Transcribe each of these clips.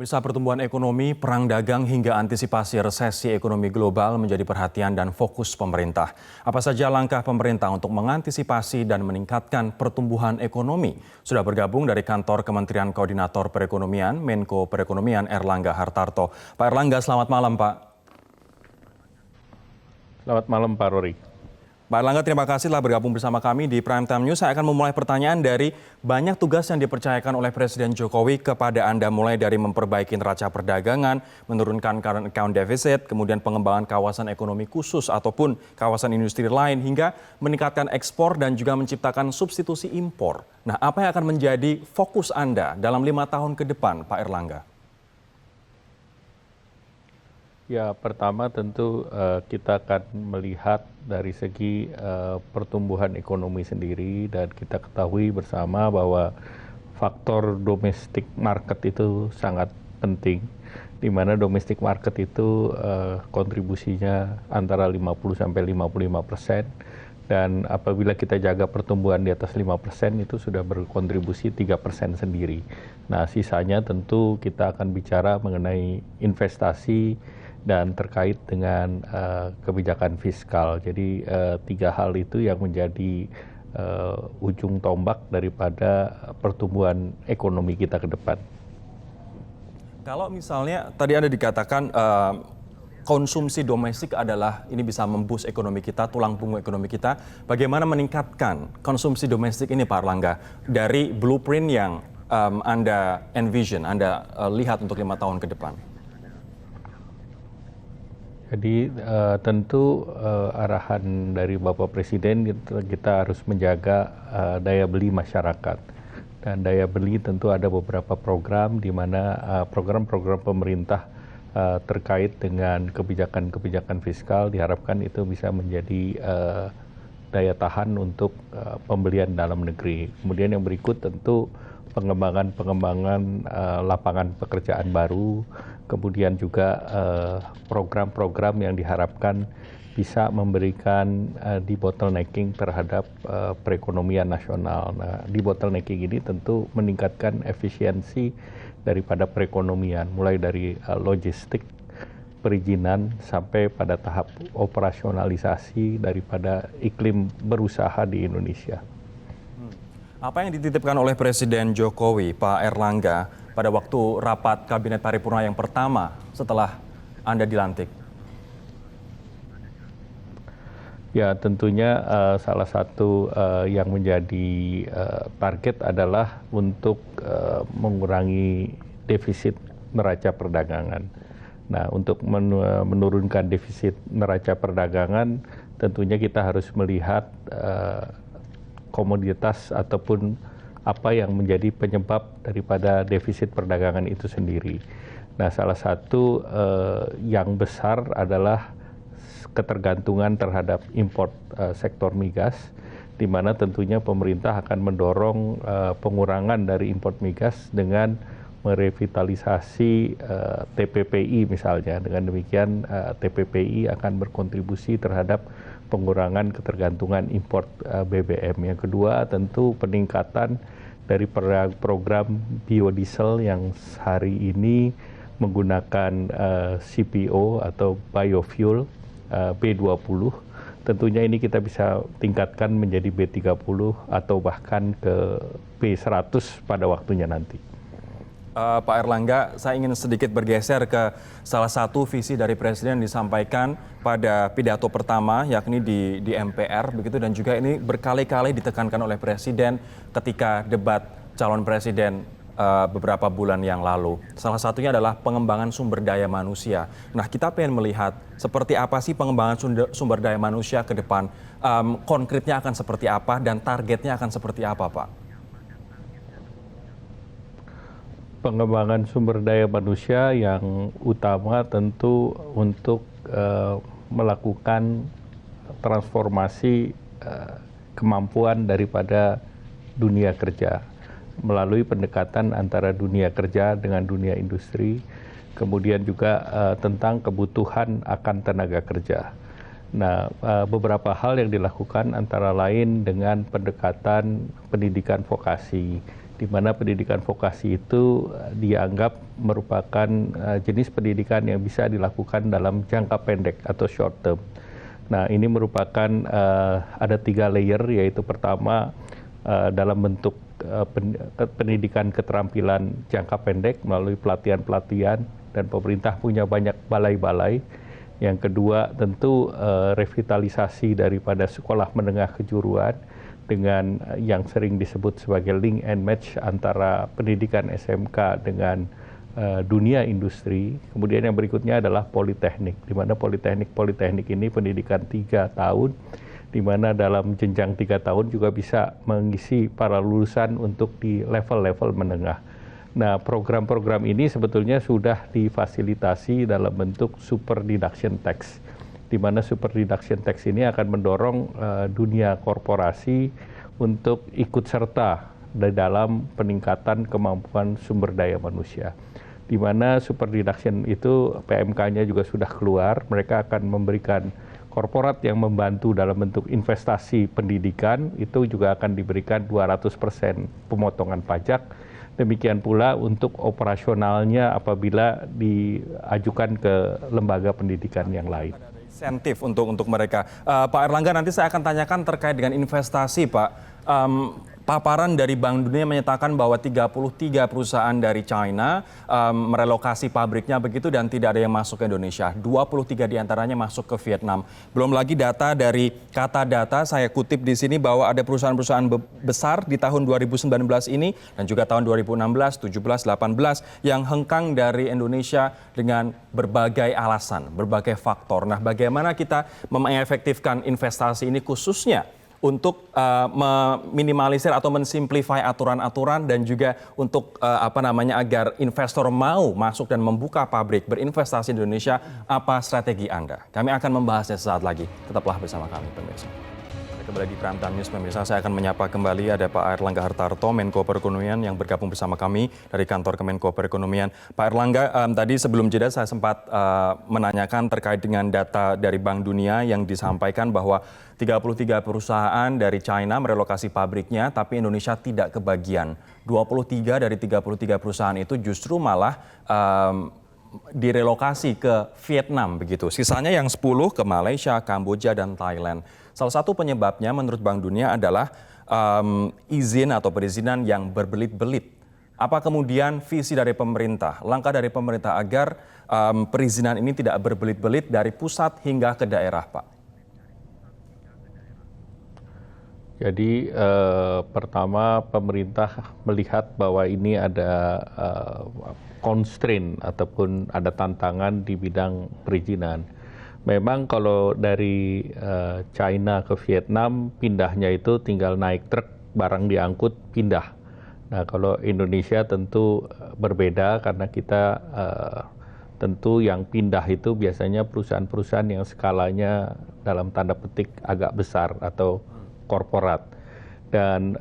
Bisa pertumbuhan ekonomi, perang dagang hingga antisipasi resesi ekonomi global menjadi perhatian dan fokus pemerintah. Apa saja langkah pemerintah untuk mengantisipasi dan meningkatkan pertumbuhan ekonomi? Sudah bergabung dari kantor Kementerian Koordinator Perekonomian, Menko Perekonomian Erlangga Hartarto. Pak Erlangga, selamat malam Pak. Selamat malam Pak Rory. Pak Erlangga, terima kasih telah bergabung bersama kami di Prime Time News. Saya akan memulai pertanyaan dari banyak tugas yang dipercayakan oleh Presiden Jokowi kepada Anda, mulai dari memperbaiki neraca perdagangan, menurunkan current account deficit, kemudian pengembangan kawasan ekonomi khusus ataupun kawasan industri lain, hingga meningkatkan ekspor dan juga menciptakan substitusi impor. Nah, apa yang akan menjadi fokus Anda dalam 5 tahun ke depan, Pak Erlangga? Ya, pertama tentu kita akan melihat dari segi pertumbuhan ekonomi sendiri, dan kita ketahui bersama bahwa faktor domestic market itu sangat penting, di mana domestic market itu kontribusinya antara 50-55%, dan apabila kita jaga pertumbuhan di atas 5% itu sudah berkontribusi 3% sendiri. Nah, sisanya tentu kita akan bicara mengenai investasi dan terkait dengan kebijakan fiskal. Jadi 3 hal itu yang menjadi ujung tombak daripada pertumbuhan ekonomi kita ke depan. Kalau misalnya tadi Anda dikatakan konsumsi domestik adalah ini bisa memboost ekonomi kita, tulang punggung ekonomi kita. Bagaimana meningkatkan konsumsi domestik ini Pak Erlangga dari blueprint yang Anda envision, Anda lihat untuk 5 tahun ke depan? Jadi tentu arahan dari Bapak Presiden, kita harus menjaga daya beli masyarakat. Dan daya beli tentu ada beberapa program, di mana program-program pemerintah terkait dengan kebijakan-kebijakan fiskal diharapkan itu bisa menjadi daya tahan untuk pembelian dalam negeri. Kemudian yang berikut tentu pengembangan lapangan pekerjaan baru, kemudian juga program-program yang diharapkan bisa memberikan debottlenecking terhadap perekonomian nasional. Nah, debottlenecking ini tentu meningkatkan efisiensi daripada perekonomian, mulai dari logistik, perizinan, sampai pada tahap operasionalisasi daripada iklim berusaha di Indonesia. Apa yang dititipkan oleh Presiden Jokowi, Pak Erlangga, pada waktu rapat Kabinet Paripurna yang pertama setelah Anda dilantik? Ya, tentunya salah satu yang menjadi target adalah untuk mengurangi defisit neraca perdagangan. Nah, untuk menurunkan defisit neraca perdagangan, tentunya kita harus melihat komoditas ataupun apa yang menjadi penyebab daripada defisit perdagangan itu sendiri. Nah, salah satu yang besar adalah ketergantungan terhadap import sektor migas, di mana tentunya pemerintah akan mendorong pengurangan dari import migas dengan merevitalisasi TPPI misalnya. Dengan demikian TPPI akan berkontribusi terhadap pengurangan ketergantungan import BBM. Yang kedua tentu peningkatan dari program biodiesel yang hari ini menggunakan CPO atau biofuel B20. Tentunya ini kita bisa tingkatkan menjadi B30 atau bahkan ke B100 pada waktunya nanti. Pak Erlangga, saya ingin sedikit bergeser ke salah satu visi dari Presiden yang disampaikan pada pidato pertama, yakni di MPR, begitu, dan juga ini berkali-kali ditekankan oleh Presiden ketika debat calon Presiden beberapa bulan yang lalu. Salah satunya adalah pengembangan sumber daya manusia. Nah, kita pengen melihat seperti apa sih pengembangan sumber daya manusia ke depan, konkretnya akan seperti apa dan targetnya akan seperti apa, Pak? Pengembangan sumber daya manusia yang utama tentu untuk melakukan transformasi kemampuan daripada dunia kerja melalui pendekatan antara dunia kerja dengan dunia industri, kemudian juga tentang kebutuhan akan tenaga kerja. Nah, beberapa hal yang dilakukan antara lain dengan pendekatan pendidikan vokasi, di mana pendidikan vokasi itu dianggap merupakan jenis pendidikan yang bisa dilakukan dalam jangka pendek atau short term. Nah, ini merupakan ada 3 layer, yaitu pertama dalam bentuk pendidikan keterampilan jangka pendek melalui pelatihan-pelatihan, dan pemerintah punya banyak balai-balai. Yang kedua tentu revitalisasi daripada sekolah menengah kejuruan dengan yang sering disebut sebagai link and match antara pendidikan SMK dengan dunia industri. Kemudian yang berikutnya adalah politeknik, di mana politeknik ini pendidikan 3 tahun, di mana dalam jenjang 3 tahun juga bisa mengisi para lulusan untuk di level-level menengah. Nah, program-program ini sebetulnya sudah difasilitasi dalam bentuk super deduction tax, di mana super deduction tax ini akan mendorong dunia korporasi untuk ikut serta di dalam peningkatan kemampuan sumber daya manusia. Di mana super deduction itu PMK-nya juga sudah keluar, mereka akan memberikan korporat yang membantu dalam bentuk investasi pendidikan, itu juga akan diberikan 200% pemotongan pajak. Demikian pula untuk operasionalnya apabila diajukan ke lembaga pendidikan yang lain. Insentif untuk mereka. Pak Erlangga, nanti saya akan tanyakan terkait dengan investasi, Pak. Paparan dari Bank Dunia menyatakan bahwa 33 perusahaan dari China merelokasi pabriknya begitu dan tidak ada yang masuk ke Indonesia. 23 diantaranya masuk ke Vietnam. Belum lagi data dari Kata Data, saya kutip di sini bahwa ada perusahaan-perusahaan besar di tahun 2019 ini dan juga tahun 2016, 17, 18 yang hengkang dari Indonesia dengan berbagai alasan, berbagai faktor. Nah, bagaimana kita mengefektifkan investasi ini khususnya untuk meminimalisir atau mensimplify aturan-aturan dan juga untuk agar investor mau masuk dan membuka pabrik berinvestasi di Indonesia, apa strategi Anda? Kami akan membahasnya sesaat lagi. Tetaplah bersama kami, pemirsa. Kembali di Prime Time News, pemirsa, saya akan menyapa kembali ada Pak Erlangga Hartarto, Menko Perekonomian yang bergabung bersama kami dari kantor Kemenko Perekonomian. Pak Erlangga, tadi sebelum jeda saya sempat menanyakan terkait dengan data dari Bank Dunia yang disampaikan bahwa 33 perusahaan dari China merelokasi pabriknya, tapi Indonesia tidak kebagian. 23 dari 33 perusahaan itu justru malah direlokasi ke Vietnam begitu. Sisanya yang 10 ke Malaysia, Kamboja, dan Thailand. Salah satu penyebabnya menurut Bank Dunia adalah izin atau perizinan yang berbelit-belit. Apa kemudian visi dari pemerintah, langkah dari pemerintah agar perizinan ini tidak berbelit-belit dari pusat hingga ke daerah, Pak? Jadi pertama pemerintah melihat bahwa ini ada constraint ataupun ada tantangan di bidang perizinan. Memang kalau dari China ke Vietnam pindahnya itu tinggal naik truk, barang diangkut, pindah. Nah, kalau Indonesia tentu berbeda karena kita tentu yang pindah itu biasanya perusahaan-perusahaan yang skalanya dalam tanda petik agak besar atau korporat. Dan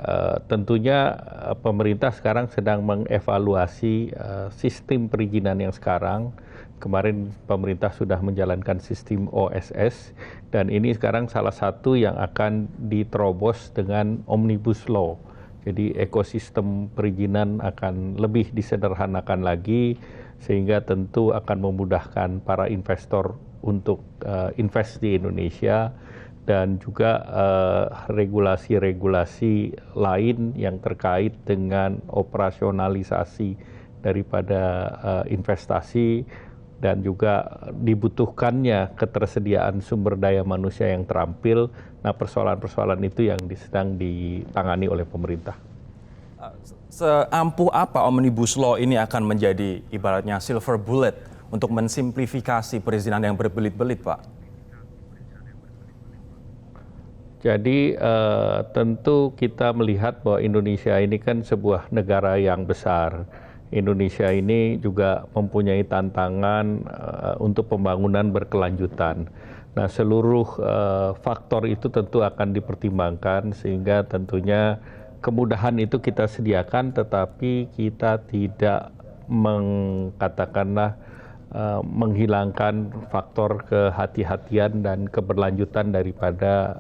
tentunya pemerintah sekarang sedang mengevaluasi sistem perizinan yang sekarang. Kemarin pemerintah sudah menjalankan sistem OSS dan ini sekarang salah satu yang akan diterobos dengan Omnibus Law. Jadi ekosistem perizinan akan lebih disederhanakan lagi sehingga tentu akan memudahkan para investor untuk invest di Indonesia dan juga regulasi-regulasi lain yang terkait dengan operasionalisasi daripada investasi dan juga dibutuhkannya ketersediaan sumber daya manusia yang terampil. Nah, persoalan-persoalan itu yang sedang ditangani oleh pemerintah. Seampuh apa Omnibus Law ini akan menjadi ibaratnya silver bullet untuk mensimplifikasi perizinan yang berbelit-belit, Pak? Jadi tentu kita melihat bahwa Indonesia ini kan sebuah negara yang besar. Indonesia ini juga mempunyai tantangan untuk pembangunan berkelanjutan. Nah, seluruh faktor itu tentu akan dipertimbangkan sehingga tentunya kemudahan itu kita sediakan, tetapi kita tidak menghilangkan faktor kehati-hatian dan keberlanjutan daripada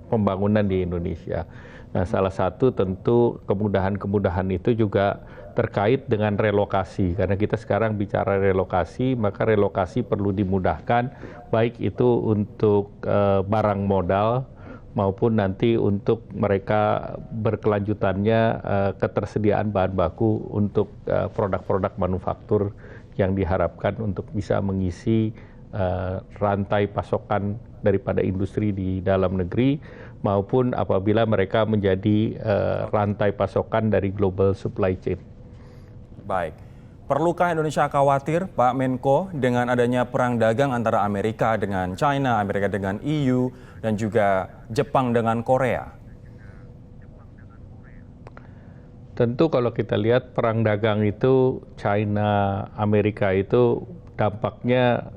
pembangunan di Indonesia. Nah, salah satu tentu kemudahan-kemudahan itu juga terkait dengan relokasi, karena kita sekarang bicara relokasi, maka relokasi perlu dimudahkan, baik itu untuk barang modal maupun nanti untuk mereka berkelanjutannya ketersediaan bahan baku untuk produk-produk manufaktur yang diharapkan untuk bisa mengisi rantai pasokan daripada industri di dalam negeri maupun apabila mereka menjadi rantai pasokan dari global supply chain. Baik. Perlukah Indonesia khawatir, Pak Menko, dengan adanya perang dagang antara Amerika dengan China, Amerika dengan EU, dan juga Jepang dengan Korea? Tentu kalau kita lihat perang dagang itu China, Amerika itu dampaknya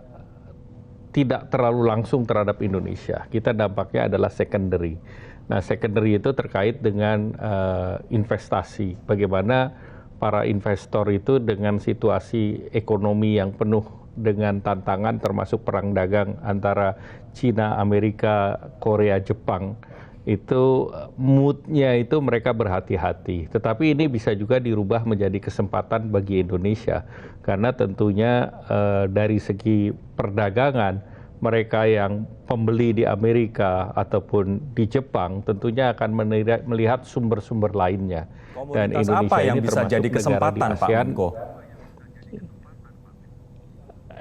tidak terlalu langsung terhadap Indonesia. Kita dampaknya adalah secondary. Nah, secondary itu terkait dengan investasi. Bagaimana para investor itu dengan situasi ekonomi yang penuh dengan tantangan termasuk perang dagang antara Cina, Amerika, Korea, Jepang, itu moodnya itu mereka berhati-hati. Tetapi ini bisa juga dirubah menjadi kesempatan bagi Indonesia karena tentunya dari segi perdagangan mereka yang pembeli di Amerika ataupun di Jepang tentunya akan melihat sumber-sumber lainnya. Dan Komunitas Indonesia apa yang ini bisa termasuk jadi negara kesempatan, di Pak ASEAN. Menko?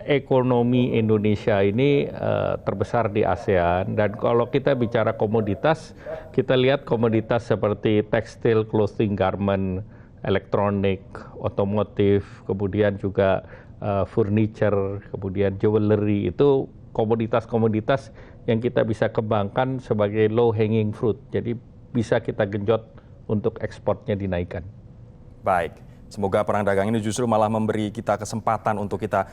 Ekonomi Indonesia ini terbesar di ASEAN, dan kalau kita bicara komoditas, kita lihat komoditas seperti tekstil, clothing, garment, elektronik, otomotif, kemudian juga furniture, kemudian jewelry, itu komoditas-komoditas yang kita bisa kembangkan sebagai low hanging fruit. Jadi bisa kita genjot untuk ekspornya dinaikkan. Baik. Semoga perang dagang ini justru malah memberi kita kesempatan untuk kita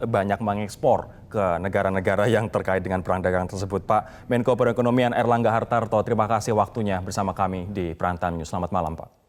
banyak mengekspor ke negara-negara yang terkait dengan perang dagang tersebut. Pak Menko Perekonomian Airlangga Hartarto, terima kasih waktunya bersama kami di Prime Time News. Selamat malam, Pak.